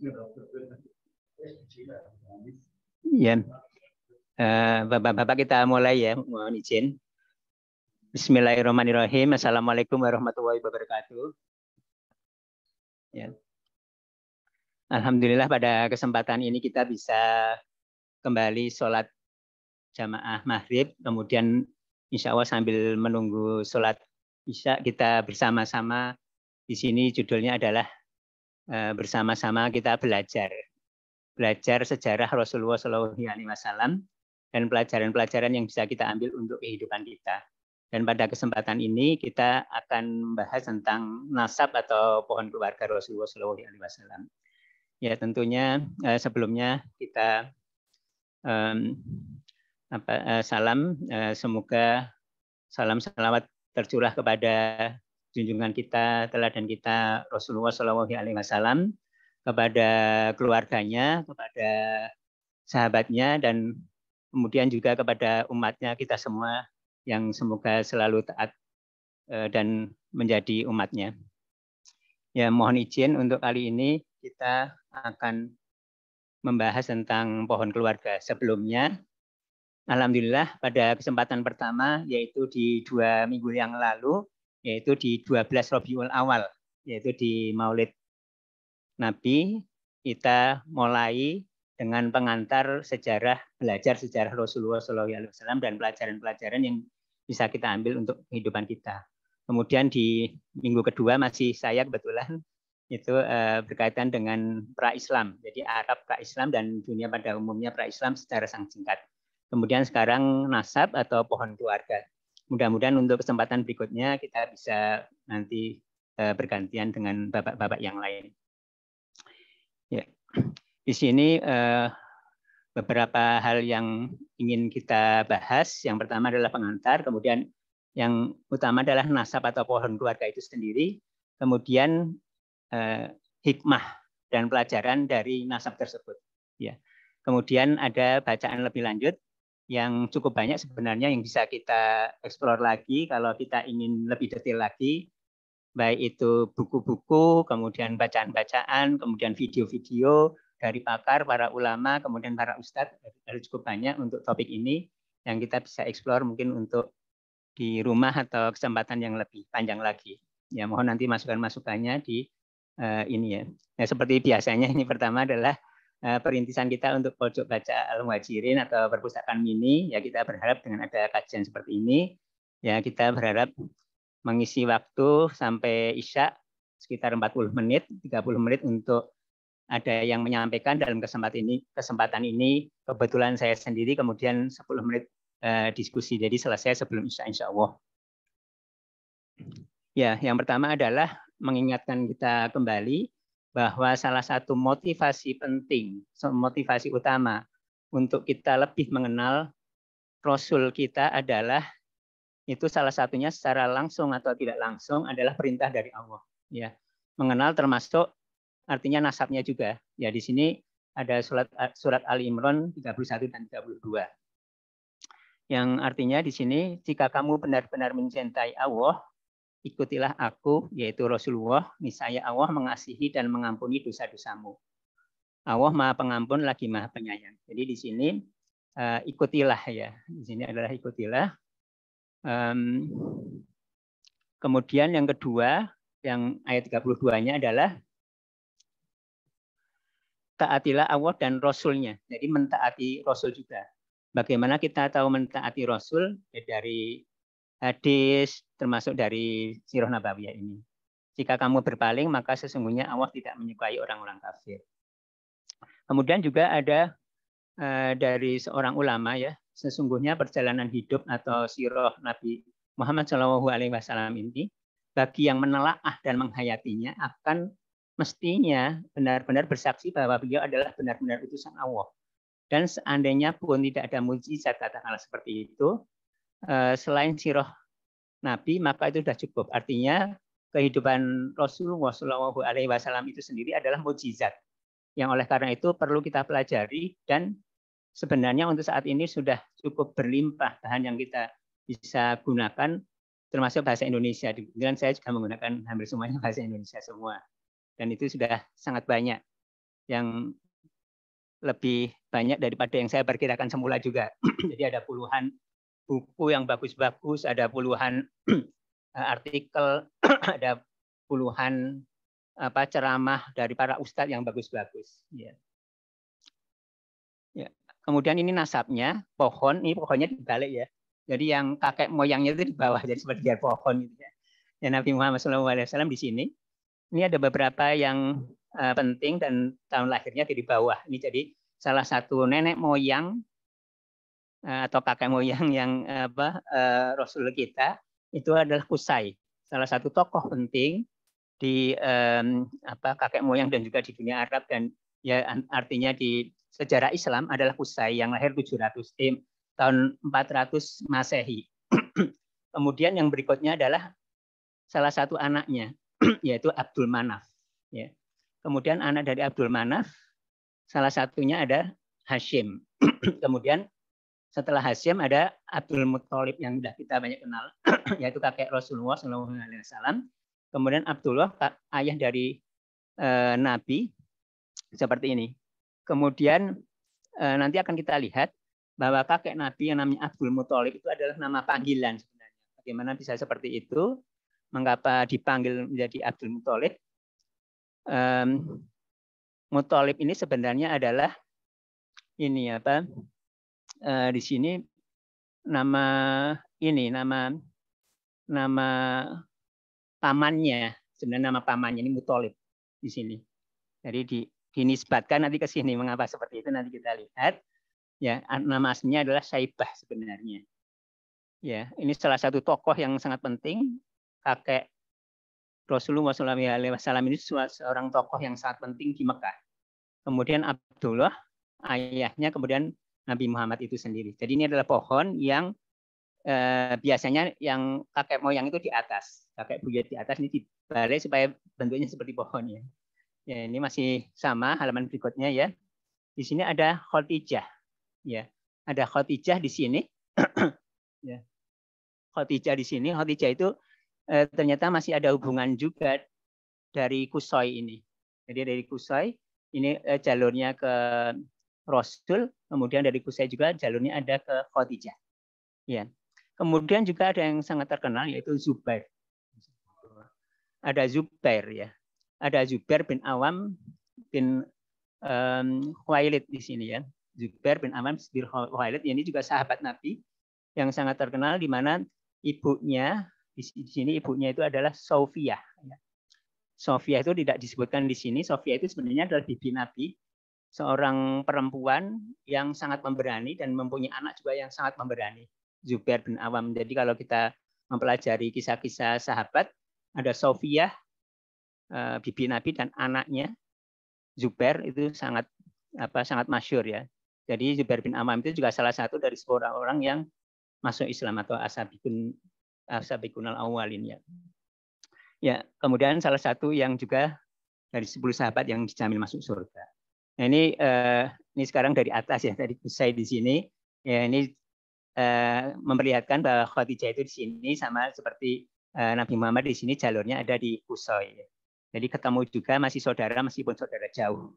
Ya, Bapak-bapak kita mulai ya, mohon izin. Bismillahirrahmanirrahim. Assalamualaikum warahmatullahi wabarakatuh. Ya. Alhamdulillah pada kesempatan ini kita bisa kembali sholat jamaah maghrib, kemudian insya Allah sambil menunggu sholat isya kita bersama-sama di sini judulnya adalah bersama-sama kita belajar sejarah Rasulullah SAW dan pelajaran-pelajaran yang bisa kita ambil untuk kehidupan kita. Dan pada kesempatan ini kita akan membahas tentang nasab atau pohon keluarga Rasulullah SAW. Ya tentunya sebelumnya kita semoga salam salawat tercurah kepada junjungan kita, teladan kita Rasulullah SAW, kepada keluarganya, kepada sahabatnya, dan kemudian juga kepada umatnya kita semua yang semoga selalu taat dan menjadi umatnya. Ya, mohon izin untuk kali ini kita akan membahas tentang pohon keluarga. Sebelumnya, alhamdulillah pada kesempatan pertama, yaitu di 2 minggu yang lalu, yaitu di 12 Rabiul Awal, yaitu di Maulid Nabi, kita mulai dengan pengantar belajar sejarah Rasulullah SAW dan pelajaran-pelajaran yang bisa kita ambil untuk kehidupan kita. Kemudian di minggu kedua masih saya kebetulan itu berkaitan dengan pra-Islam, jadi Arab pra-Islam dan dunia pada umumnya pra-Islam secara sangat singkat. Kemudian sekarang nasab atau pohon keluarga. Mudah-mudahan untuk kesempatan berikutnya kita bisa nanti bergantian dengan bapak-bapak yang lain. Ya. Di sini beberapa hal yang ingin kita bahas. Yang pertama adalah pengantar, kemudian yang utama adalah nasab atau pohon keluarga itu sendiri, kemudian hikmah dan pelajaran dari nasab tersebut. Ya. Kemudian ada bacaan lebih lanjut yang cukup banyak sebenarnya yang bisa kita eksplor lagi kalau kita ingin lebih detail lagi, baik itu buku-buku, kemudian bacaan-bacaan, kemudian video-video dari pakar, para ulama, kemudian para ustadz. Ada cukup banyak untuk topik ini yang kita bisa eksplor mungkin untuk di rumah atau kesempatan yang lebih panjang lagi. Ya, mohon nanti masukan-masukannya di ini ya. Nah, seperti biasanya ini pertama adalah perintisan kita untuk pojok baca Al-Muhajirin atau perpustakaan mini. Ya, kita berharap dengan ada kajian seperti ini, ya kita berharap mengisi waktu sampai Isya sekitar 40 menit, 30 menit untuk ada yang menyampaikan dalam kesempatan ini kebetulan saya sendiri, kemudian 10 menit diskusi, jadi selesai sebelum Isya insya Allah. Ya, yang pertama adalah mengingatkan kita kembali bahwa salah satu motivasi penting, motivasi utama untuk kita lebih mengenal Rasul kita adalah itu salah satunya secara langsung atau tidak langsung adalah perintah dari Allah. Ya, mengenal termasuk artinya nasabnya juga. Ya, di sini ada surat Ali Imran 31 dan 32. Yang artinya di sini jika kamu benar-benar mencintai Allah, ikutilah aku, yaitu Rasulullah, niscaya Allah mengasihi dan mengampuni dosa-dosamu. Allah Maha Pengampun lagi Maha Penyayang. Jadi di sini ikutilah ya. Di sini adalah ikutilah. Kemudian yang kedua, yang ayat 32-nya adalah taatilah Allah dan Rasul-Nya. Jadi mentaati Rasul juga. Bagaimana kita tahu mentaati Rasul? Ya, dari hadis, termasuk dari Sirah Nabawiyah ini. Jika kamu berpaling, maka sesungguhnya Allah tidak menyukai orang-orang kafir. Kemudian juga ada dari seorang ulama ya, sesungguhnya perjalanan hidup atau sirah Nabi Muhammad SAW ini bagi yang menelaah dan menghayatinya akan mestinya benar-benar bersaksi bahwa beliau adalah benar-benar utusan Allah. Dan seandainya pun tidak ada mukjizat katakanlah seperti itu, selain sirah Nabi maka itu sudah cukup. Artinya kehidupan Rasulullah SAW itu sendiri adalah mukjizat yang oleh karena itu perlu kita pelajari, dan sebenarnya untuk saat ini sudah cukup berlimpah bahan yang kita bisa gunakan, termasuk bahasa Indonesia. Kemudian saya juga menggunakan hampir semuanya bahasa Indonesia semua, dan itu sudah sangat banyak. yang lebih banyak daripada yang saya perkirakan semula juga. Jadi ada puluhan buku yang bagus-bagus, ada puluhan artikel, ada puluhan ceramah dari para ustadz yang bagus-bagus. Ya. Ya. Kemudian ini nasabnya, pohon, ini pohonnya dibalik ya. Jadi yang kakek moyangnya itu di bawah, jadi seperti dia pohon gitu ya. Ya, Nabi Muhammad SAW di sini. Ini ada beberapa yang penting dan tahun lahirnya di bawah. Ini jadi salah satu nenek moyang atau kakek moyang yang Rasul kita itu adalah Qusay, salah satu tokoh penting di kakek moyang dan juga di dunia Arab, dan ya artinya di sejarah Islam adalah Qusay yang lahir 700 tahun 400 Masehi. Kemudian yang berikutnya adalah salah satu anaknya yaitu Abdul Manaf. Ya. Kemudian anak dari Abdul Manaf salah satunya ada Hashim. Kemudian setelah Hashim ada Abdul Muthalib yang sudah kita banyak kenal, yaitu kakek Rasulullah SAW. Kemudian Abdullah ayah dari Nabi seperti ini. Kemudian nanti akan kita lihat bahwa kakek Nabi yang namanya Abdul Muthalib itu adalah nama panggilan sebenarnya. Bagaimana bisa seperti itu? Mengapa dipanggil menjadi Abdul Muthalib? Muthalib ini sebenarnya adalah ini di sini nama pamannya, sebenarnya nama pamannya ini Muthalib di sini. Jadi dinisbatkan nanti ke sini. Mengapa seperti itu nanti kita lihat. Ya, nama aslinya adalah Saibah sebenarnya. Ya, ini salah satu tokoh yang sangat penting. Kakek Rasulullah SAW ini seorang tokoh yang sangat penting di Mekah. Kemudian Abdullah, ayahnya, kemudian Nabi Muhammad itu sendiri. Jadi ini adalah pohon yang biasanya yang kakek moyang itu di atas, kakek buyut di atas, ini dibalik supaya bentuknya seperti pohon ya. Ya, ini masih sama halaman berikutnya ya. Di sini ada Khadijah. Ya, ada Khadijah di sini. Ya. Khadijah di sini, Khadijah itu ternyata masih ada hubungan juga dari Qusay ini. Jadi dari Qusay ini jalurnya ke Rasul, kemudian dari Qusay juga jalurnya ada ke Khadijah. Ya. Kemudian juga ada yang sangat terkenal yaitu Zubair. Ada Zubair ya. Ada Zubair bin Awam bin Khuwailid di sini ya. Zubair bin Awam bin Khuwailid ini juga sahabat Nabi yang sangat terkenal, di mana ibunya di sini ibunya itu adalah Sofiyah. Sofiyah itu tidak disebutkan di sini. Sofiyah itu sebenarnya adalah bibi Nabi, seorang perempuan yang sangat pemberani dan mempunyai anak juga yang sangat pemberani, Zubair bin Awam. Jadi kalau kita mempelajari kisah-kisah sahabat, ada Sofiyah, bibi Nabi, dan anaknya Zubair itu sangat masyhur ya. Jadi Zubair bin Awam itu juga salah satu dari 10 orang yang masuk Islam atau As-Sabiqun al-Awwalin ya. Ya, kemudian salah satu yang juga dari 10 sahabat yang dijamin masuk surga. Nah, ini sekarang dari atas ya, tadi Qusay di sini. Ya, ini memperlihatkan bahwa Khadijah itu di sini sama seperti Nabi Muhammad di sini jalurnya ada di Qusay. Jadi ketemu juga masih saudara meskipun saudara jauh.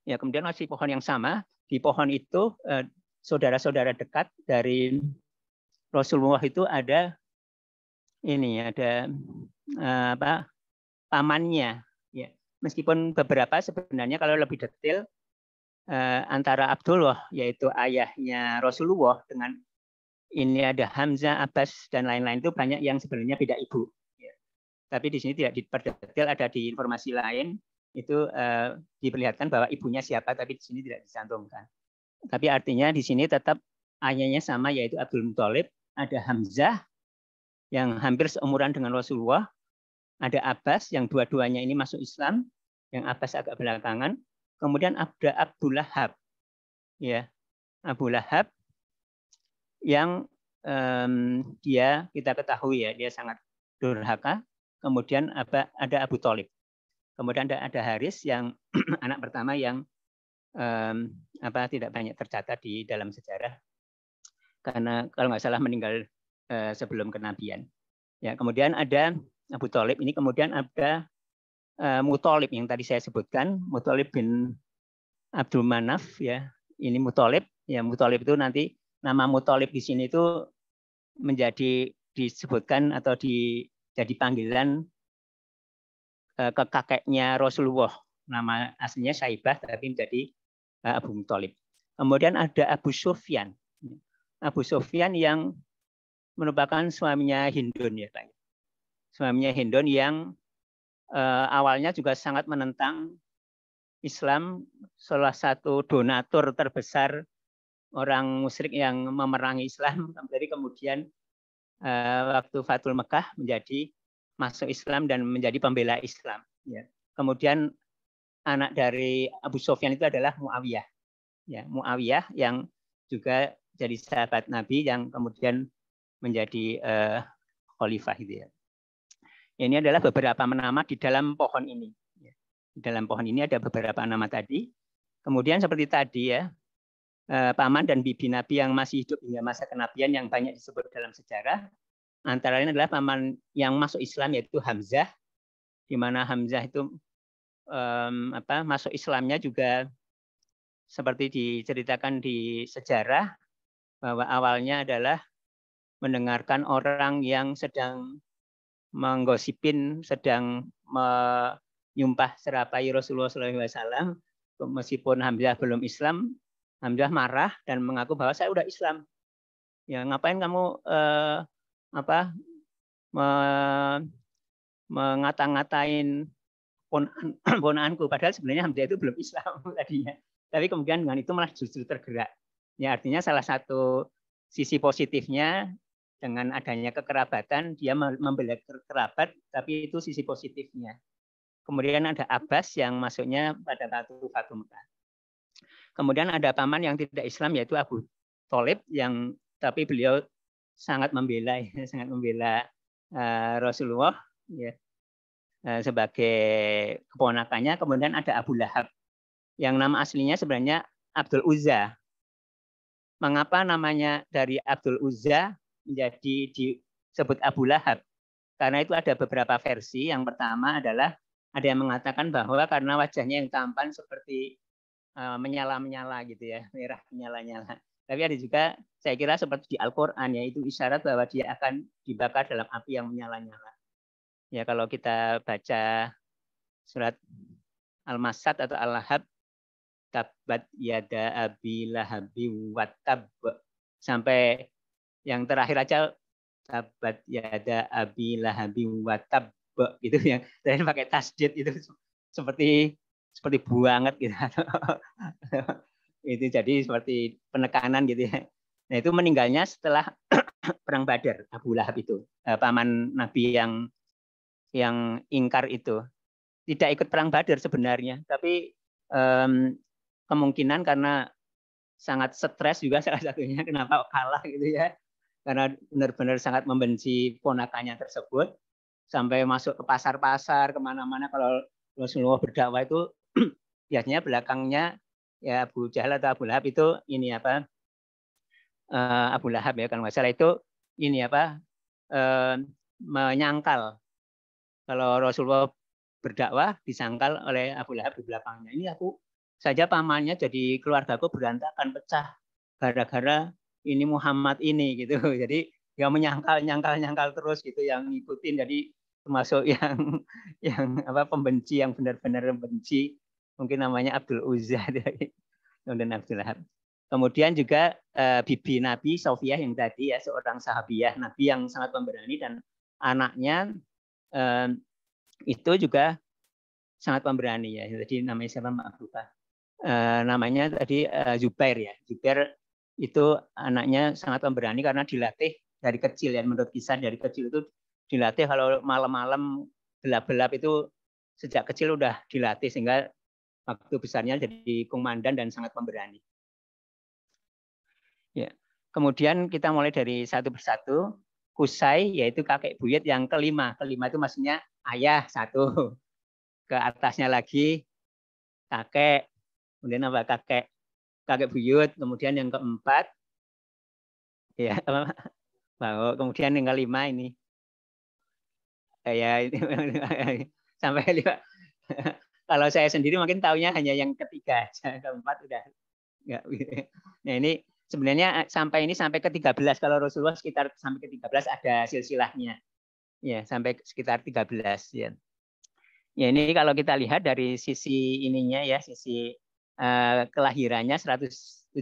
Ya, kemudian masih pohon yang sama. Di pohon itu saudara-saudara dekat dari Rasulullah itu ada pamannya. Ya. Meskipun beberapa sebenarnya kalau lebih detail antara Abdullah yaitu ayahnya Rasulullah dengan ini ada Hamzah, Abbas dan lain-lain itu banyak yang sebenarnya beda ibu. Ya. Tapi di sini tidak diperdetail, ada di informasi lain itu diperlihatkan bahwa ibunya siapa, tapi di sini tidak dicantumkan. Tapi artinya di sini tetap ayahnya sama yaitu Abdul Muthalib, ada Hamzah yang hampir seumuran dengan Rasulullah, ada Abbas yang dua-duanya ini masuk Islam, yang Abbas agak belakangan, kemudian ada Abu Lahab, ya Abu Lahab yang dia kita ketahui ya dia sangat durhaka, kemudian ada Abu Thalib, kemudian ada Haris yang anak pertama yang tidak banyak tercatat di dalam sejarah karena kalau nggak salah meninggal sebelum kenabian. Ya, kemudian ada Abu Thalib ini, kemudian ada Muthalib yang tadi saya sebutkan, Muthalib bin Abdul Manaf ya. Ini Muthalib, ya Muthalib itu nanti nama Muthalib di sini itu menjadi disebutkan atau jadi panggilan ke kakeknya Rasulullah. Nama aslinya Syaibah tapi menjadi Abu Muthalib. Kemudian ada Abu Sufyan. Abu Sufyan yang merupakan suaminya Hindun ya Pak. Suaminya Hindun yang awalnya juga sangat menentang Islam, salah satu donatur terbesar orang musyrik yang memerangi Islam. Jadi kemudian waktu Fathul Mekah menjadi masuk Islam dan menjadi pembela Islam. Ya. Kemudian anak dari Abu Sufyan itu adalah Muawiyah. Ya, Muawiyah yang juga jadi sahabat Nabi yang kemudian menjadi khalifah itu ya. Ini adalah beberapa nama di dalam pohon ini. Di dalam pohon ini ada beberapa nama tadi. Kemudian seperti tadi ya, paman dan bibi Nabi yang masih hidup hingga masa kenabian yang banyak disebut dalam sejarah. Antara lain adalah paman yang masuk Islam yaitu Hamzah, di mana Hamzah itu masuk Islamnya juga seperti diceritakan di sejarah bahwa awalnya adalah mendengarkan orang yang sedang menggosipin, sedang menyumpah serapai Rasulullah SAW. Meskipun Hamzah belum Islam, Hamzah marah dan mengaku bahwa saya udah Islam. Ya ngapain kamu mengata-ngatain ponaanku? Padahal sebenarnya Hamzah itu belum Islam tadinya. Tapi kemudian dengan itu malah justru tergerak. Ya artinya salah satu sisi positifnya dengan adanya kekerabatan, dia membela kerabat, tapi itu sisi positifnya. Kemudian ada Abbas yang masuknya pada waktu Fathul Mekah. Kemudian ada paman yang tidak Islam yaitu Abu Thalib yang tapi beliau sangat membela Rasulullah ya, sebagai keponakannya. Kemudian ada Abu Lahab yang nama aslinya sebenarnya Abdul Uzza. Mengapa namanya dari Abdul Uzza menjadi disebut Abu Lahab? Karena itu ada beberapa versi. Yang pertama adalah ada yang mengatakan bahwa karena wajahnya yang tampan seperti menyala-menyala gitu ya, merah menyala-nyala. Tapi ada juga saya kira seperti di Al-Quran ya, itu isyarat bahwa dia akan dibakar dalam api yang menyala-nyala. Ya kalau kita baca surat Al-Masad atau Al-Lahab, tabbat yada abi lahabi watab, sampai yang terakhir aja tabbat yada abi lahabi watab gitu ya. Dan pakai tasdid itu seperti banget gitu. Itu jadi seperti penekanan gitu ya. Nah, itu meninggalnya setelah perang Badar, Abu Lahab itu, paman Nabi yang ingkar itu. Tidak ikut perang Badar sebenarnya, tapi kemungkinan karena sangat stres juga salah satunya kenapa kalah gitu ya. Karena benar-benar sangat membenci ponakannya tersebut, sampai masuk ke pasar-pasar kemana-mana kalau Rasulullah berdakwah itu biasanya belakangnya ya Abu Jahal atau Abu Lahab itu ini apa Abu Lahab ya kalau nggak salah itu ini apa menyangkal kalau Rasulullah berdakwah disangkal oleh Abu Lahab di belakangnya. Ini aku saja pamannya jadi keluargaku berantakan pecah gara-gara ini Muhammad ini gitu. Jadi ya menyangkal terus gitu yang ngikutin, jadi termasuk yang pembenci yang benar-benar membenci, mungkin namanya Abdul Uzza dan Abdul Lahab. Kemudian juga bibi Nabi Sofiyah yang tadi ya, seorang sahabiah Nabi yang sangat pemberani, dan anaknya itu juga sangat pemberani ya. Jadi namanya siapa, maaf lupa. Namanya tadi Zubair ya. Zubair itu anaknya sangat pemberani karena dilatih dari kecil ya. Menurut kisah dari kecil itu dilatih kalau malam-malam gelap-gelap itu sejak kecil udah dilatih sehingga waktu besarnya jadi komandan dan sangat pemberani. Ya. Kemudian kita mulai dari satu persatu. Kusai yaitu kakek buyut yang kelima. Kelima itu maksudnya ayah satu. Ke atasnya lagi kakek. Kemudian apa kakek buyut. Kemudian yang keempat ya kemudian yang kelima ini ya sampai Kalau saya sendiri mungkin tahunya hanya yang ketiga aja, keempat udah enggak. Nah ini sebenarnya sampai ke 13, kalau Rasulullah sekitar sampai ke 13 ada silsilahnya. Ya, sampai sekitar 13 ya. Ya ini kalau kita lihat dari sisi ininya ya, sisi kelahirannya 171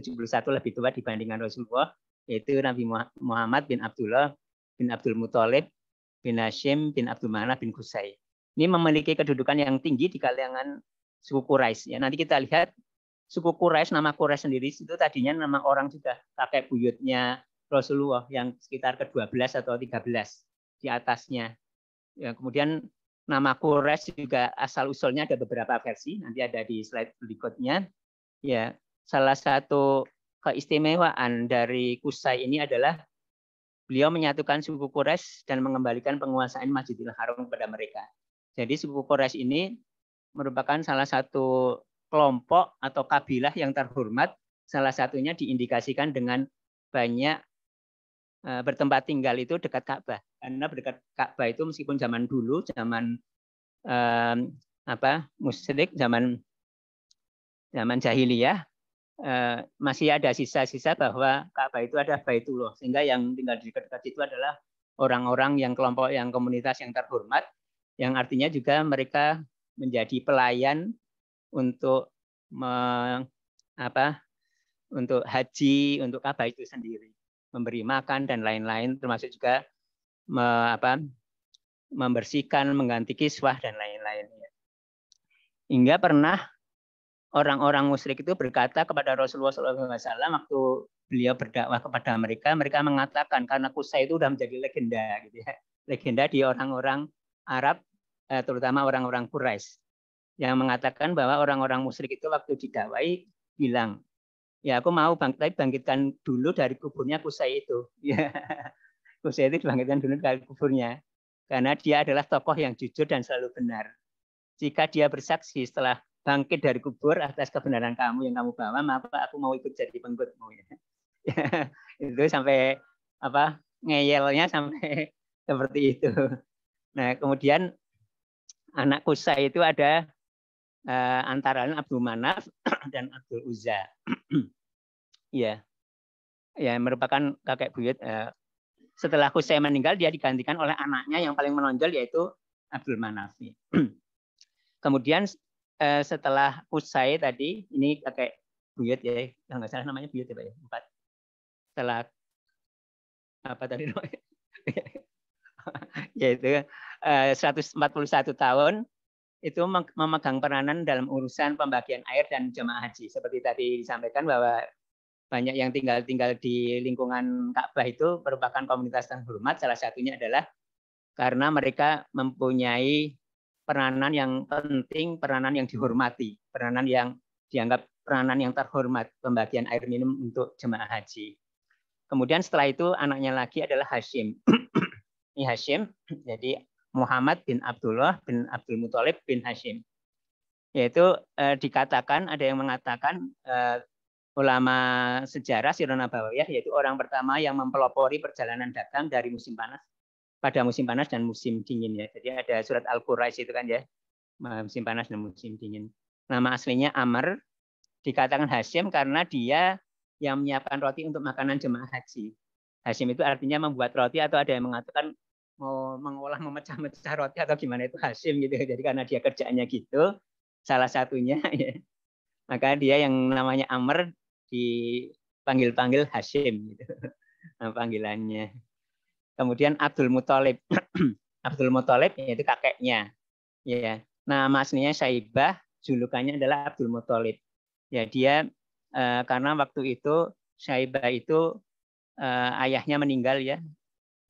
lebih tua dibandingkan Rasulullah, yaitu Nabi Muhammad bin Abdullah bin Abdul Muthalib bin Hashim bin Abdul Manaf bin Qusay. Ini memiliki kedudukan yang tinggi di kalangan suku Quraisy. Ya, nanti kita lihat suku Quraisy, nama Quraisy sendiri itu tadinya nama orang juga, kakek buyutnya Rasulullah yang sekitar ke-12 atau 13 di atasnya. Ya, kemudian nama Quraisy juga asal usulnya ada beberapa versi, nanti ada di slide berikutnya. Ya, salah satu keistimewaan dari Qusay ini adalah beliau menyatukan suku Quraisy dan mengembalikan penguasaan Masjidil Haram kepada mereka. Jadi suku Quraisy ini merupakan salah satu kelompok atau kabilah yang terhormat, salah satunya diindikasikan dengan banyak bertempat tinggal itu dekat Ka'bah. Karena dekat Ka'bah itu meskipun zaman dulu, zaman musyrik, zaman jahiliyah, masih ada sisa-sisa bahwa Ka'bah itu ada Baitullah, sehingga yang tinggal di dekat-dekat itu adalah orang-orang yang kelompok yang komunitas yang terhormat, yang artinya juga mereka menjadi pelayan untuk untuk haji, untuk Ka'bah itu sendiri, memberi makan dan lain-lain, termasuk juga membersihkan, mengganti kiswah dan lain-lain. Hingga pernah orang-orang musyrik itu berkata kepada Rasulullah SAW waktu beliau berdakwah kepada mereka, mereka mengatakan karena Qusay itu sudah menjadi legenda, gitu ya, legenda di orang-orang Arab, terutama orang-orang Quraisy, yang mengatakan bahwa orang-orang musyrik itu waktu didakwai bilang, ya aku mau bangkitkan dulu dari kuburnya Qusay itu. Ya, Qusay itu dibangkitkan dulu dari kuburnya, karena dia adalah tokoh yang jujur dan selalu benar. Jika dia bersaksi setelah bangkit dari kubur atas kebenaran kamu yang kamu bawa, maka aku mau ikut jadi pengikutmu. Ya. Itu sampai ngeyelnya sampai seperti itu. Nah, kemudian anak Qusay itu ada antara Abdul Manaf dan Abdul Uzza. Ya, merupakan kakek buyut. Setelah Qusay meninggal, dia digantikan oleh anaknya yang paling menonjol, yaitu Abdul Manaf. Kemudian setelah Qusay tadi, ini kakek buyut ya, kalau nggak salah namanya buyut ya Pak ya, 4. Setelah apa tadi namanya? Yaitu 141 tahun itu memegang peranan dalam urusan pembagian air dan jemaah haji. Seperti tadi disampaikan bahwa banyak yang tinggal di lingkungan Ka'bah itu merupakan komunitas terhormat. Salah satunya adalah karena mereka mempunyai peranan yang penting, peranan yang dihormati, peranan yang dianggap peranan yang terhormat, pembagian air minum untuk jemaah haji. Kemudian setelah itu anaknya lagi adalah Hashim. Ini Hashim, jadi Muhammad bin Abdullah bin Abdul Muthalib bin Hashim. Yaitu dikatakan, ada yang mengatakan ulama sejarah Sirah Nabawiyah, yaitu orang pertama yang mempelopori perjalanan dagang dari musim panas pada musim panas dan musim dingin ya. Jadi ada surat Al-Quraisy itu kan ya, musim panas dan musim dingin. Nama aslinya Amr, dikatakan Hashim karena dia yang menyiapkan roti untuk makanan jemaah haji. Hashim itu artinya membuat roti, atau ada yang mengatakan mau mengolah, memecah-mecah roti atau gimana, itu Hashim gitu. Jadi karena dia kerjaannya gitu, salah satunya ya. Maka dia yang namanya Amr dipanggil-panggil Hashim gitu. Nah, panggilannya. Kemudian Abdul Muthalib. Abdul Muthalib yaitu kakeknya. Ya. Nama aslinya Syaibah, julukannya adalah Abdul Muthalib. Ya, dia karena waktu itu Syaibah itu ayahnya meninggal ya,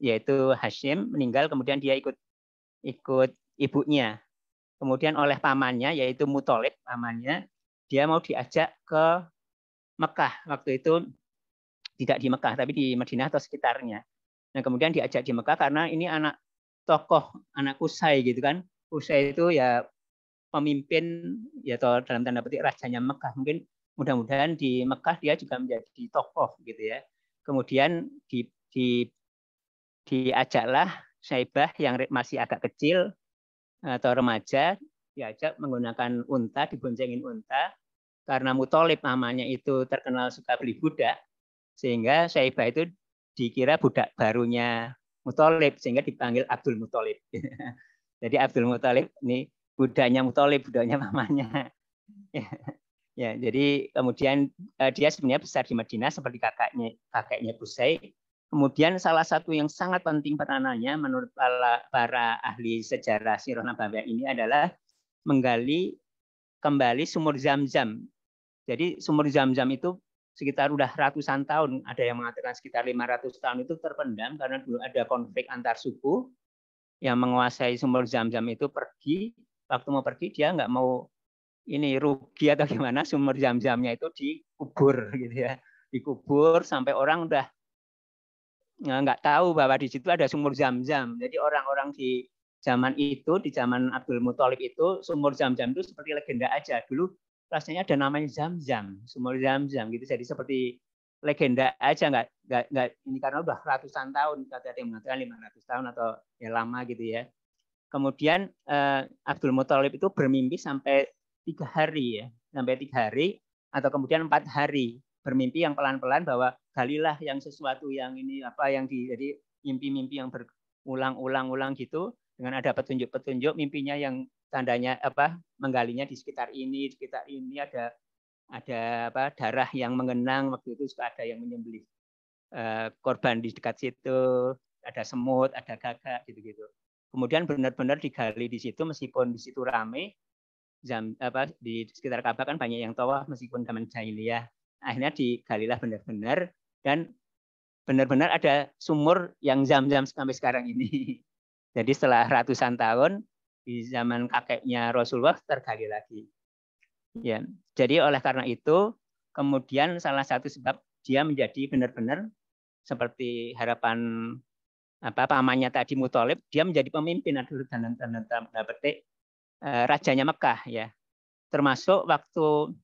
yaitu Hashim meninggal, kemudian dia ikut ibunya. Kemudian oleh pamannya yaitu Muthalib, pamannya, dia mau diajak ke Mekah. Waktu itu tidak di Mekah tapi di Madinah atau sekitarnya. Nah, kemudian diajak di Mekah karena ini anak tokoh, anak Qusay gitu kan. Qusay itu ya pemimpin ya, atau dalam tanda petik rajanya Mekah. Mungkin mudah-mudahan di Mekah dia juga menjadi tokoh gitu ya. Kemudian diajaklah Syaibah yang masih agak kecil atau remaja diajak menggunakan unta, diboncengin unta, karena Muthalib namanya itu terkenal suka beli budak, sehingga Syaibah itu dikira budak barunya Muthalib, sehingga dipanggil Abdul Muthalib. Jadi Abdul Muthalib ini budaknya Muthalib, budaknya mamanya. Ya, jadi kemudian dia sebenarnya besar di Madinah seperti kakeknya Qusay. Kemudian salah satu yang sangat penting peranannya menurut para ahli sejarah Sirah Nabawiyah ini adalah menggali kembali sumur Zam-Zam. Jadi sumur Zam-Zam itu sekitar udah ratusan tahun, ada yang mengatakan sekitar 500 tahun itu terpendam karena dulu ada konflik antar suku yang menguasai sumur Zam-Zam itu pergi, waktu mau pergi dia nggak mau ini rugi atau gimana, sumur Zam-Zamnya itu dikubur gitu ya, dikubur sampai orang udah nggak tahu bahwa di situ ada sumur Zam-Zam. Jadi orang-orang di zaman itu, di zaman Abdul Muthalib itu, sumur Zam-Zam itu seperti legenda aja. Dulu rasanya ada namanya Zam-Zam, sumur Zam-Zam gitu. Jadi seperti legenda aja, nggak ini karena udah ratusan tahun, ada yang mengatakan 500 tahun atau ya lama gitu ya. Kemudian Abdul Muthalib itu bermimpi sampai 3 hari ya, sampai 3 hari atau kemudian 4 hari bermimpi yang pelan-pelan bahwa galilah yang sesuatu yang ini apa yang jadi mimpi-mimpi yang berulang-ulang gitu dengan ada petunjuk-petunjuk mimpinya yang tandanya apa menggalinya di sekitar ini ada apa darah yang mengenang, waktu itu suka ada yang menyembelih korban di dekat situ, ada semut, ada gagak gitu-gitu. Kemudian benar-benar digali di situ meskipun di situ ramai. Di sekitar Ka'bah kan banyak yang tawaf meskipun zaman jahiliyah. Akhirnya digalilah benar-benar dan benar-benar ada sumur yang Zam-Zam sampai sekarang ini. Jadi setelah ratusan tahun di zaman kakeknya Rasulullah tergali lagi. Ya, jadi oleh karena itu kemudian salah satu sebab dia menjadi benar-benar seperti harapan pamannya tadi Muthalib, dia menjadi pemimpin dan tanda petik rajanya Mekah ya, termasuk waktu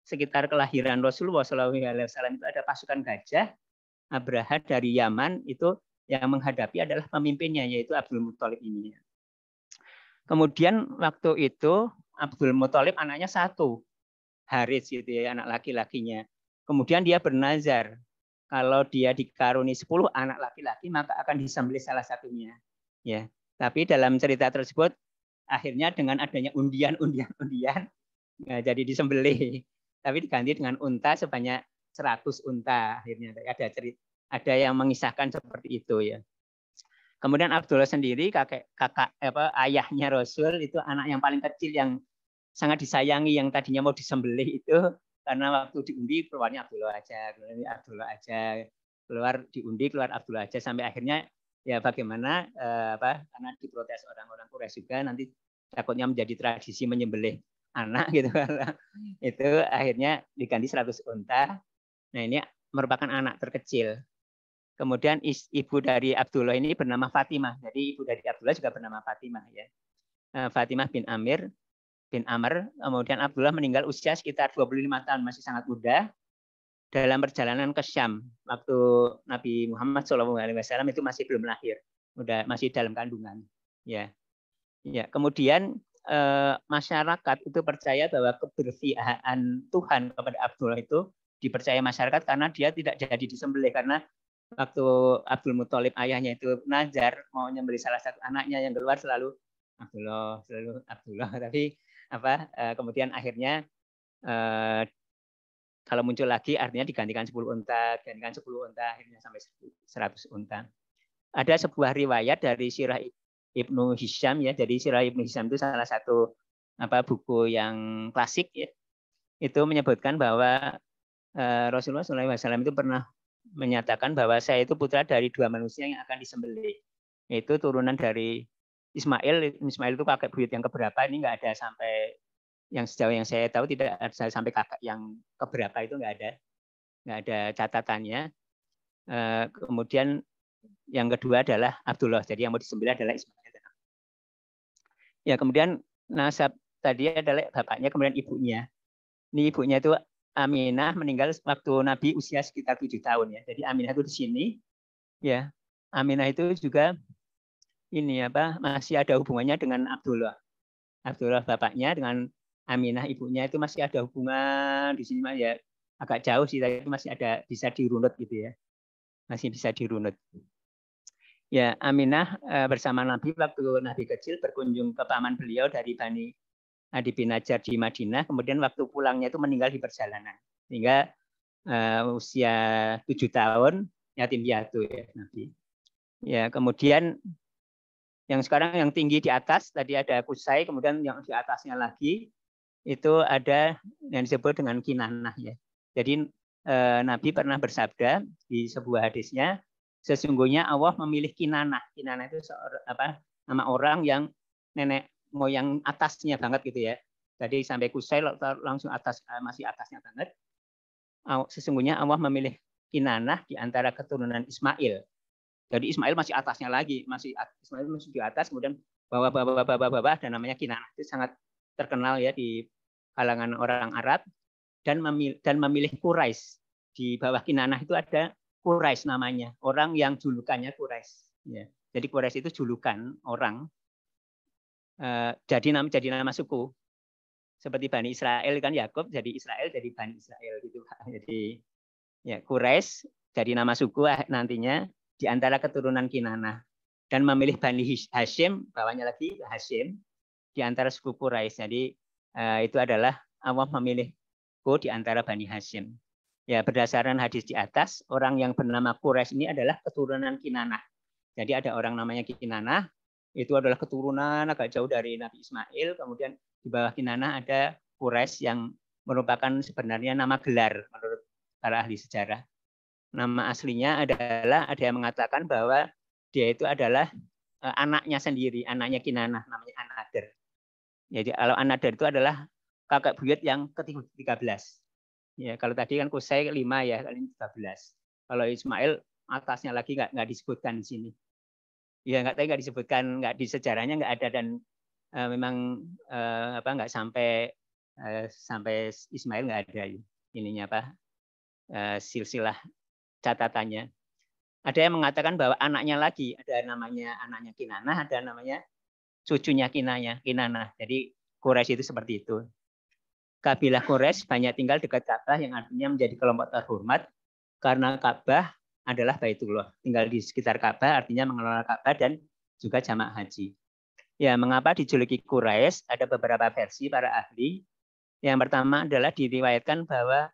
sekitar kelahiran Rasulullah SAW itu ada pasukan gajah Abraha dari Yaman itu yang menghadapi adalah pemimpinnya yaitu Abdul Muthalib ini. Kemudian waktu itu Abdul Muthalib anaknya 1, Harits gitu ya, anak laki-lakinya. Kemudian dia bernazar kalau dia dikaruni 10 anak laki-laki maka akan disembelih salah satunya. Ya. Tapi dalam cerita tersebut akhirnya dengan adanya undian ya, jadi disembelih. Tapi diganti dengan unta sebanyak 100 unta akhirnya. Ada yang mengisahkan seperti itu ya. Kemudian Abdullah sendiri ayahnya Rasul itu anak yang paling kecil yang sangat disayangi yang tadinya mau disembelih itu karena waktu diundi keluarnya Abdullah aja, keluar diundi keluar Abdullah aja sampai akhirnya ya bagaimana karena diprotes orang-orang Quraisy juga nanti takutnya menjadi tradisi menyembelih anak gitu itu akhirnya diganti 100 unta. Nah ini merupakan anak terkecil. Kemudian ibu dari Abdullah ini bernama Fatimah. Jadi ibu dari Abdullah juga bernama Fatimah ya. Fatimah bin Amr. Kemudian Abdullah meninggal usia sekitar 25 tahun, masih sangat muda. Dalam perjalanan ke Syam waktu Nabi Muhammad SAW itu masih belum lahir, masih dalam kandungan. Ya. Kemudian masyarakat itu percaya bahwa keberpihakan Tuhan kepada Abdullah itu dipercaya masyarakat karena dia tidak jadi disembelih karena waktu Abdul Muthalib ayahnya itu nazar mau nyembelih salah satu anaknya yang keluar selalu Abdullah. Tapi kemudian akhirnya kalau muncul lagi artinya digantikan 10 unta, akhirnya sampai 100 unta. Ada sebuah riwayat dari Sirah Ibnu Hisham ya. Jadi Sirah Ibnu Hisham itu salah satu buku yang klasik ya. Itu menyebutkan bahwa Rasulullah SAW itu pernah menyatakan bahwa saya itu putra dari 2 manusia yang akan disembelih. Yaitu turunan dari Ismail. Ismail itu kakek buyut yang keberapa, ini nggak ada sampai yang sejauh yang saya tahu tidak ada sampai kakak yang keberapa itu nggak ada catatannya. Kemudian yang kedua adalah Abdullah. Jadi yang mau disembelih adalah Ismail. Ya kemudian nasab tadi adalah bapaknya, kemudian ibunya. Ini ibunya itu Aminah meninggal waktu Nabi usia sekitar 7 tahun ya. Jadi Aminah itu di sini. Ya, Aminah itu juga ini apa masih ada hubungannya dengan Abdullah. Abdullah bapaknya dengan Aminah ibunya itu masih ada hubungan di sini ya agak jauh sih, tapi masih ada bisa dirunut gitu ya. Masih bisa dirunut. Ya, Aminah bersama Nabi waktu Nabi kecil berkunjung ke paman beliau dari Bani Adi bin Najjar di Madinah, kemudian waktu pulangnya itu meninggal di perjalanan. Sehingga usia 7 tahun yatim piatu ya Nabi. Ya, kemudian yang sekarang yang tinggi di atas tadi ada Kusai, kemudian yang di atasnya lagi itu ada yang disebut dengan Kinanah ya. Jadi Nabi pernah bersabda di sebuah hadisnya, sesungguhnya Allah memilih Kinanah. Kinanah itu nama orang yang nenek moyang atasnya banget gitu ya. Jadi sampai Kusai langsung atas masih atasnya banget. Sesungguhnya Allah memilih Kinanah di antara keturunan Ismail. Jadi Ismail masih atasnya lagi, Ismail masih di atas, kemudian bawah dan namanya Kinanah. Itu sangat terkenal ya di kalangan orang Arab dan memilih Quraisy. Di bawah Kinanah itu ada Quraisy namanya, orang yang julukannya Quraisy. Ya. Jadi Quraisy itu julukan orang, jadi nama suku. Seperti Bani Israel kan Yakub jadi Israel, jadi Bani Israel gitu. Jadi ya Quraisy jadi nama suku nantinya di antara keturunan Kinanah dan memilih Bani Hashim, bawahnya lagi Hashim di antara suku Quraisy. Jadi itu adalah Allah memilihku di antara Bani Hashim. Ya, berdasarkan hadis di atas, orang yang bernama Quraisy ini adalah keturunan Kinanah. Jadi ada orang namanya Kinanah, itu adalah keturunan agak jauh dari Nabi Ismail, kemudian di bawah Kinanah ada Quraisy yang merupakan sebenarnya nama gelar menurut para ahli sejarah. Nama aslinya adalah ada yang mengatakan bahwa dia itu adalah anaknya sendiri, anaknya Kinanah, namanya Anader. Jadi kalau Anader itu adalah kakak buyut yang ke-13. Ya, kalau tadi kan Kusai 5 ya, kali ini 13. Kalau Ismail atasnya lagi nggak disebutkan di sini. Ya nggak disebutkan, nggak di sejarahnya nggak ada dan memang nggak sampai Ismail nggak ada ininya silsilah catatannya. Ada yang mengatakan bahwa anaknya lagi, ada namanya anaknya Kinanah, ada namanya cucunya Kinanah. Jadi Quraisy itu seperti itu. Kabilah Quraisy banyak tinggal dekat Ka'bah yang artinya menjadi kelompok terhormat karena Ka'bah adalah Baitullah. Tinggal di sekitar Ka'bah artinya mengelola Ka'bah dan juga jamaah haji. Ya, mengapa dijuluki Quraisy? Ada beberapa versi para ahli. Yang pertama adalah diriwayatkan bahwa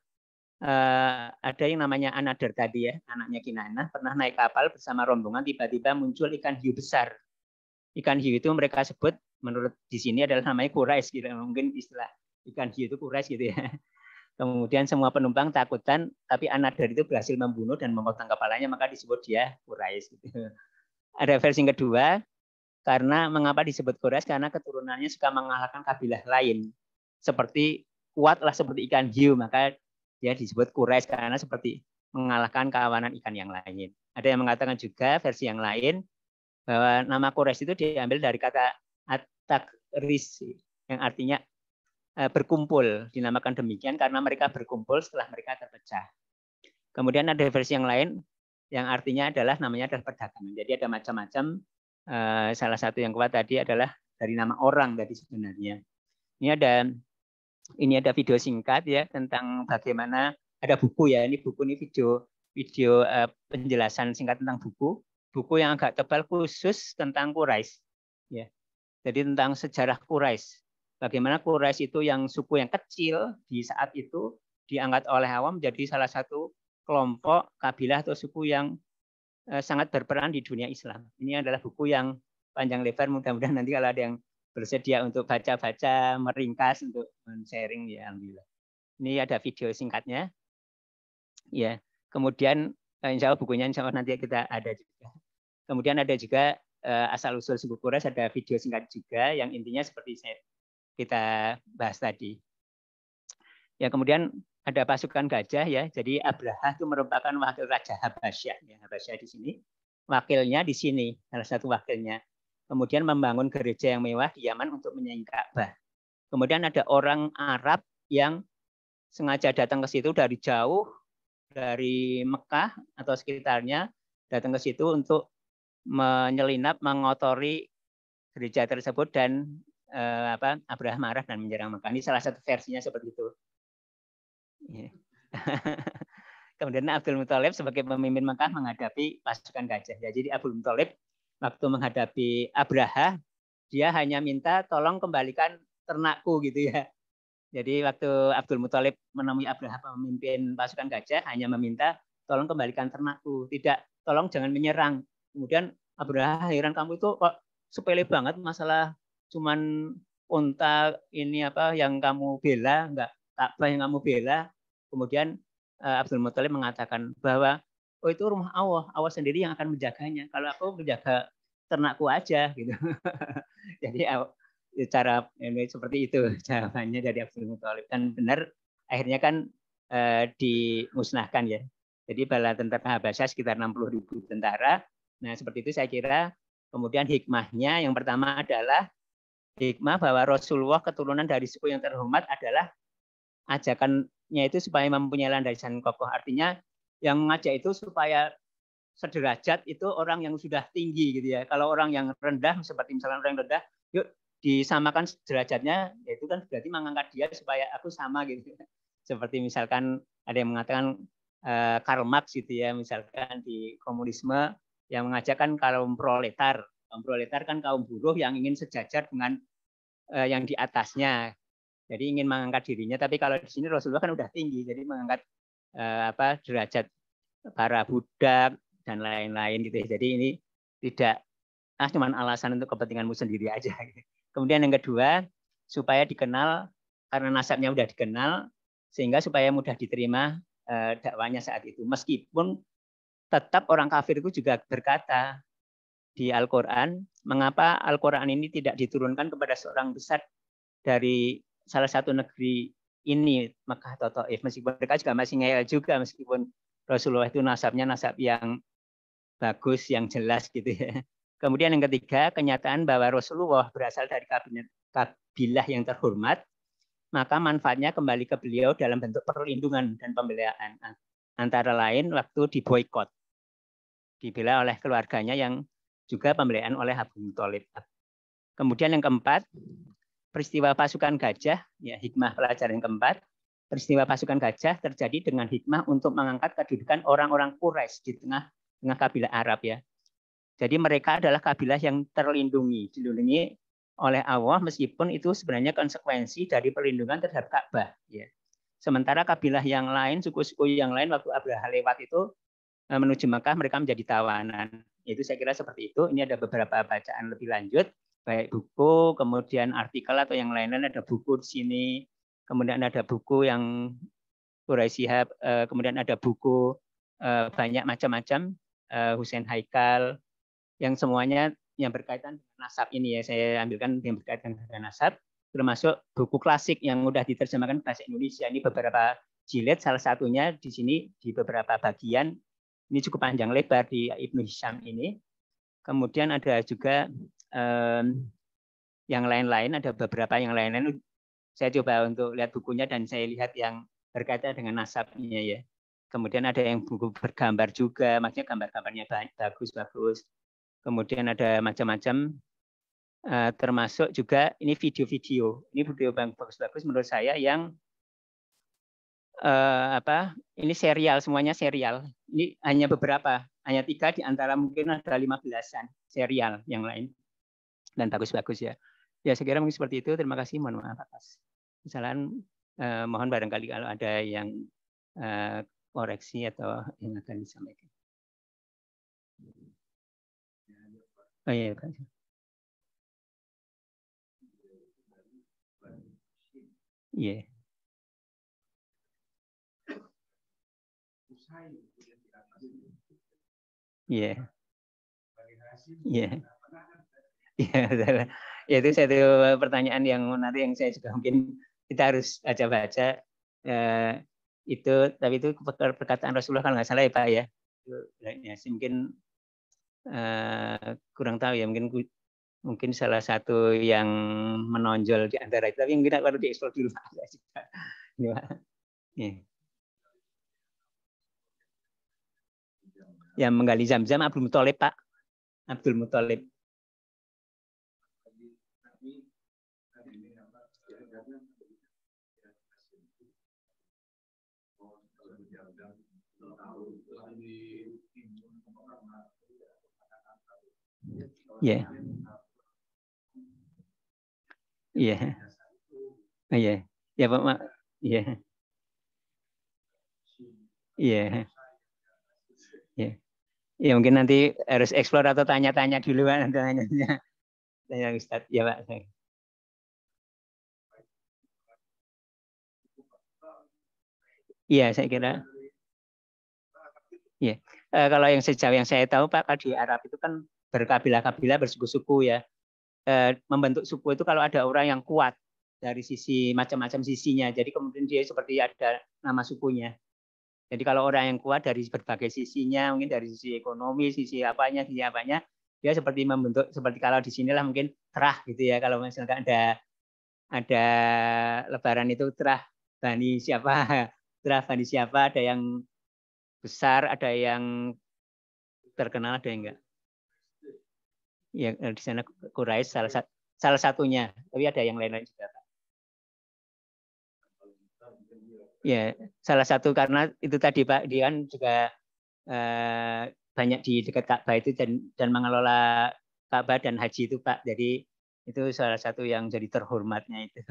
ada yang namanya Anader tadi ya, anaknya Kinanah, pernah naik kapal bersama rombongan, tiba-tiba muncul ikan hiu besar. Ikan hiu itu mereka sebut, menurut di sini adalah namanya Quraisy, gitu. Mungkin istilah ikan hiu itu Quraisy gitu ya. Kemudian semua penumpang takutan, tapi Anader itu berhasil membunuh dan memotong kepalanya, maka disebut dia Quraisy. Gitu. Ada versi kedua, karena mengapa disebut Quraisy? Karena keturunannya suka mengalahkan kabilah lain. Seperti kuatlah seperti ikan hiu, maka dia disebut Quraisy karena seperti mengalahkan kawanan ikan yang lain. Ada yang mengatakan juga versi yang lain bahwa nama Quraisy itu diambil dari kata at-takris yang artinya berkumpul, dinamakan demikian karena mereka berkumpul setelah mereka terpecah. Kemudian ada versi yang lain yang artinya adalah namanya adalah perdagangan. Jadi ada macam-macam. Salah satu yang kuat tadi adalah dari nama orang tadi sebenarnya. Ini ada video singkat ya tentang bagaimana ada buku ya. Ini buku ini video penjelasan singkat tentang buku yang agak tebal khusus tentang Quraisy. Ya. Jadi tentang sejarah Quraisy. Bagaimana Quraisy itu yang suku yang kecil di saat itu diangkat oleh awam menjadi salah satu kelompok kabilah atau suku yang sangat berperan di dunia Islam. Ini adalah buku yang panjang lebar, mudah-mudahan nanti kalau ada yang bersedia untuk baca-baca, meringkas untuk sharing ya alhamdulillah. Ini ada video singkatnya. Ya. Kemudian insya Allah bukunya insya Allah nanti kita ada juga. Kemudian ada juga asal usul suku Quraisy, ada video singkat juga yang intinya seperti kita bahas tadi. Ya, kemudian ada pasukan gajah ya. Jadi Abraha itu merupakan wakil raja Habasyah ya. Habasyah di sini. Wakilnya di sini, salah satu wakilnya. Kemudian membangun gereja yang mewah di Yaman untuk menyaingi Ka'bah. Kemudian ada orang Arab yang sengaja datang ke situ dari jauh, dari Mekah atau sekitarnya, datang ke situ untuk menyelinap, mengotori gereja tersebut dan Abraha marah dan menyerang Mekah. Ini salah satu versinya seperti itu. Kemudian Abdul Muthalib sebagai pemimpin Mekah menghadapi pasukan gajah. Ya, jadi Abdul Muthalib waktu menghadapi Abraha, dia hanya minta tolong kembalikan ternakku gitu ya. Jadi waktu Abdul Muthalib menemui Abraha pemimpin pasukan gajah, hanya meminta tolong kembalikan ternakku, tidak tolong jangan menyerang. Kemudian Abraha heran, kamu itu kok sepele banget masalah cuman unta ini apa yang kamu bela, enggak Ka'bah yang kamu bela. Kemudian Abdul Muthalib mengatakan bahwa oh itu rumah Allah, Allah sendiri yang akan menjaganya. Kalau aku menjaga ternakku aja gitu. Jadi cara ini seperti itu jawabannya dari Abdul Muthalib. Dan benar akhirnya kan dimusnahkan ya. Jadi bala tentara Habasyah sekitar 60.000 tentara. Nah seperti itu saya kira. Kemudian hikmahnya yang pertama adalah hikmah bahwa Rasulullah keturunan dari suku yang terhormat adalah ajakannya itu supaya mempunyai landasan kokoh. Artinya yang mengajak itu supaya sederajat itu orang yang sudah tinggi gitu ya. Kalau orang yang rendah seperti misalnya orang yang rendah, yuk disamakan derajatnya, yaitu kan berarti mengangkat dia supaya aku sama gitu. Seperti misalkan ada yang mengatakan Karl Marx gitu ya, misalkan di komunisme yang mengajakkan kaum proletar. Kaum proletar kan kaum buruh yang ingin sejajar dengan yang di atasnya. Jadi ingin mengangkat dirinya, tapi kalau di sini Rasulullah kan udah tinggi, jadi mengangkat derajat para budak dan lain-lain gitu ya. Jadi ini tidak cuma alasan untuk kepentinganmu sendiri aja. Kemudian yang kedua, supaya dikenal karena nasabnya udah dikenal, sehingga supaya mudah diterima dakwanya saat itu. Meskipun tetap orang kafir itu juga berkata di Al-Quran, mengapa Al-Quran ini tidak diturunkan kepada seorang besar dari salah satu negeri ini, Mekah atau Taif, meskipun mereka juga masih ngeyel juga, meskipun Rasulullah itu nasabnya nasab yang bagus, yang jelas gitu ya. Kemudian yang ketiga, kenyataan bahwa Rasulullah berasal dari kabilah yang terhormat, maka manfaatnya kembali ke beliau dalam bentuk perlindungan dan pembelaan. Antara lain waktu diboikot, dibela oleh keluarganya yang juga pembelaan oleh Abu Thalib. Kemudian yang keempat, peristiwa pasukan gajah, ya hikmah pelajaran yang keempat, peristiwa pasukan gajah terjadi dengan hikmah untuk mengangkat kedudukan orang-orang Quraisy di tengah kabilah Arab ya. Jadi mereka adalah kabilah yang dilindungi oleh Allah meskipun itu sebenarnya konsekuensi dari perlindungan terhadap Ka'bah ya. Sementara kabilah yang lain, suku-suku yang lain waktu Abraha lewat itu menuju Mekah mereka menjadi tawanan. Itu saya kira seperti itu. Ini ada beberapa bacaan lebih lanjut, baik buku, kemudian artikel atau yang lain-lain, ada buku di sini, kemudian ada buku yang Quraisy Shihab, kemudian ada buku banyak macam-macam, Hussein Haikal, yang semuanya yang berkaitan dengan nasab ini ya, saya ambilkan yang berkaitan dengan nasab, termasuk buku klasik yang mudah diterjemahkan ke bahasa Indonesia. Ini beberapa jilid, salah satunya di sini di beberapa bagian, ini cukup panjang lebar di Ibnu Hisham ini. Kemudian ada juga yang lain-lain, ada beberapa yang lain-lain. Saya coba untuk lihat bukunya dan saya lihat yang berkaitan dengan nasabnya ya. Kemudian ada yang buku bergambar juga, maksudnya gambar-gambarnya bagus-bagus. Kemudian ada macam-macam, termasuk juga ini video-video. Ini video yang bagus-bagus menurut saya yang ini serial, semuanya serial. Ini hanya beberapa, hanya 3 di antara mungkin ada 15-an serial yang lain. Dan bagus-bagus ya. Ya saya kira mungkin seperti itu. Terima kasih, mohon maaf atas kesalahan. Mohon barangkali kalau ada yang koreksi atau yang akan disampaikan. Oh iya, Pak. Iya. Iya. Iya. Iya, ya itu satu pertanyaan yang nanti yang saya juga mungkin kita harus baca-baca itu, tapi itu perkataan Rasulullah kalau nggak salah ya Pak ya. Ya mungkin kurang tahu ya, mungkin salah satu yang menonjol di antara itu, tapi mungkin perlu dieksplor dulu Pak. Ya. Yang menggali Zam-Zam Abdul Muthalib Pak. Abdul Muthalib. Ya. Iya. Iya. Ya, Pak. Iya. Iya. Iya. Ya mungkin nanti harus eksplor atau tanya-tanya dulu Pak. Tanya Ustaz. Ya Pak. Iya, saya kira. Ya. Kalau yang sejauh yang saya tahu Pak, di Arab itu kan berkabilah-kabilah, bersuku-suku ya. Membentuk suku itu kalau ada orang yang kuat dari sisi macam-macam sisinya. Jadi kemudian dia seperti ada nama sukunya. Jadi kalau orang yang kuat dari berbagai sisinya, mungkin dari sisi ekonomi, sisi apanya, dia seperti membentuk seperti kalau di sinilah mungkin terah gitu ya. Kalau misalkan ada lebaran itu terah Bani siapa, terah Bani siapa, ada yang besar, ada yang terkenal, ada yang enggak. Ya di sana Quraisy salah satunya, tapi ada yang lain-lain juga. Ya, salah satu karena itu tadi Pak, dia kan juga banyak di dekat Ka'bah itu dan mengelola Ka'bah dan haji itu Pak. Jadi itu salah satu yang jadi terhormatnya itu.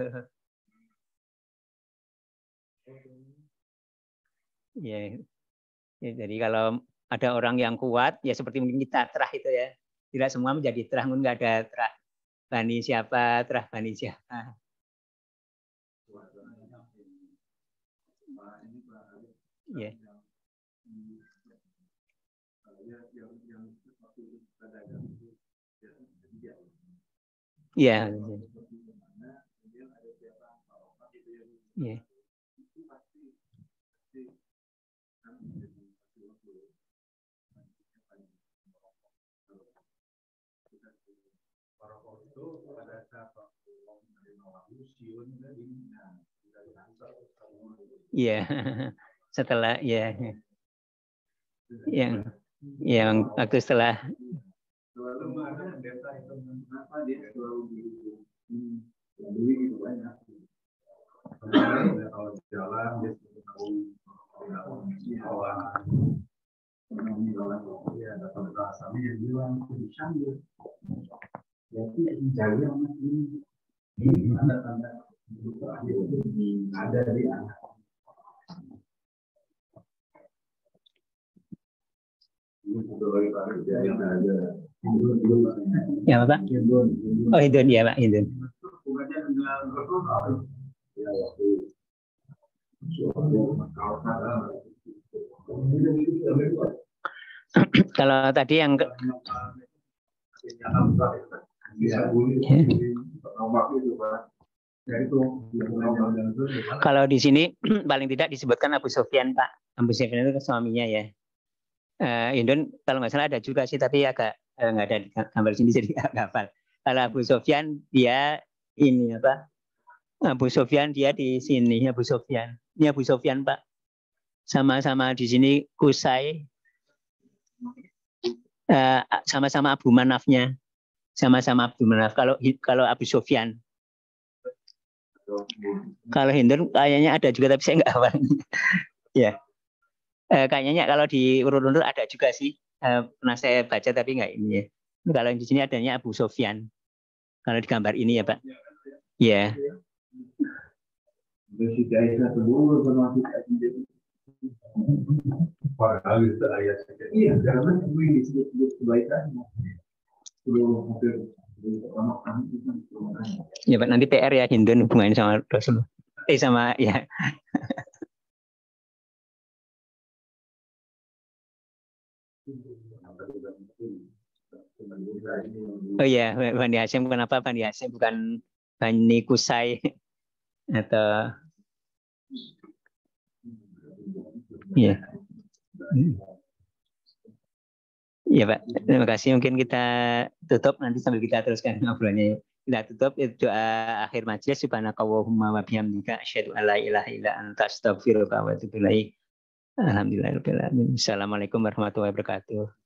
Ya, jadi kalau ada orang yang kuat, ya seperti mungkin kita terah itu ya. Tidak semua menjadi terah, mungkin nggak ada terah Bani siapa, terah Bani siapa. Ya. Ya. Ya. Iya. Setelah ya yang waktu setelah ya Pak? Oh Hindun ya Pak, Hindun. Kalau tadi yang kalau di sini paling tidak disebutkan Abu Sufyan Pak. Abu Sufyan itu suaminya ya. Hindun kalau nggak salah ada juga sih, tapi agak nggak ada di gambar sini jadi nggak hafal. Kalau Abu Sufyan dia ini apa? Abu Sufyan dia di sini Abu Sufyan. Ini Abu Sufyan Pak. Sama-sama di sini Kusai. Sama-sama Abu Manafnya. Sama-sama Abu Manaf. Kalau Abu Sufyan. Kalau Hindun kayaknya ada juga tapi saya nggak hafal. Ya. Kayaknya kalau di urut-urut ada juga sih. Pernah saya baca tapi nggak ini ya. Kalau di sini adanya Abu Sufyan. Kalau di gambar ini ya Pak. Ya. Ya Pak, nanti PR ya Hindun hubungannya sama Rasul. Sama ya. Oh iya, Bani Hashim kenapa Bani Hashim bukan Bani Kusai atau ya. Ya Pak, terima kasih. Mungkin kita tutup nanti sambil kita teruskan obrolannya. Kita tutup doa akhir majelis. Subhanakallahumma wa bihamdika asyhadu an la ilaha illa anta astaghfiruka wa atubu ilaik. Alhamdulillahirabbil alamin. Assalamualaikum warahmatullahi wabarakatuh.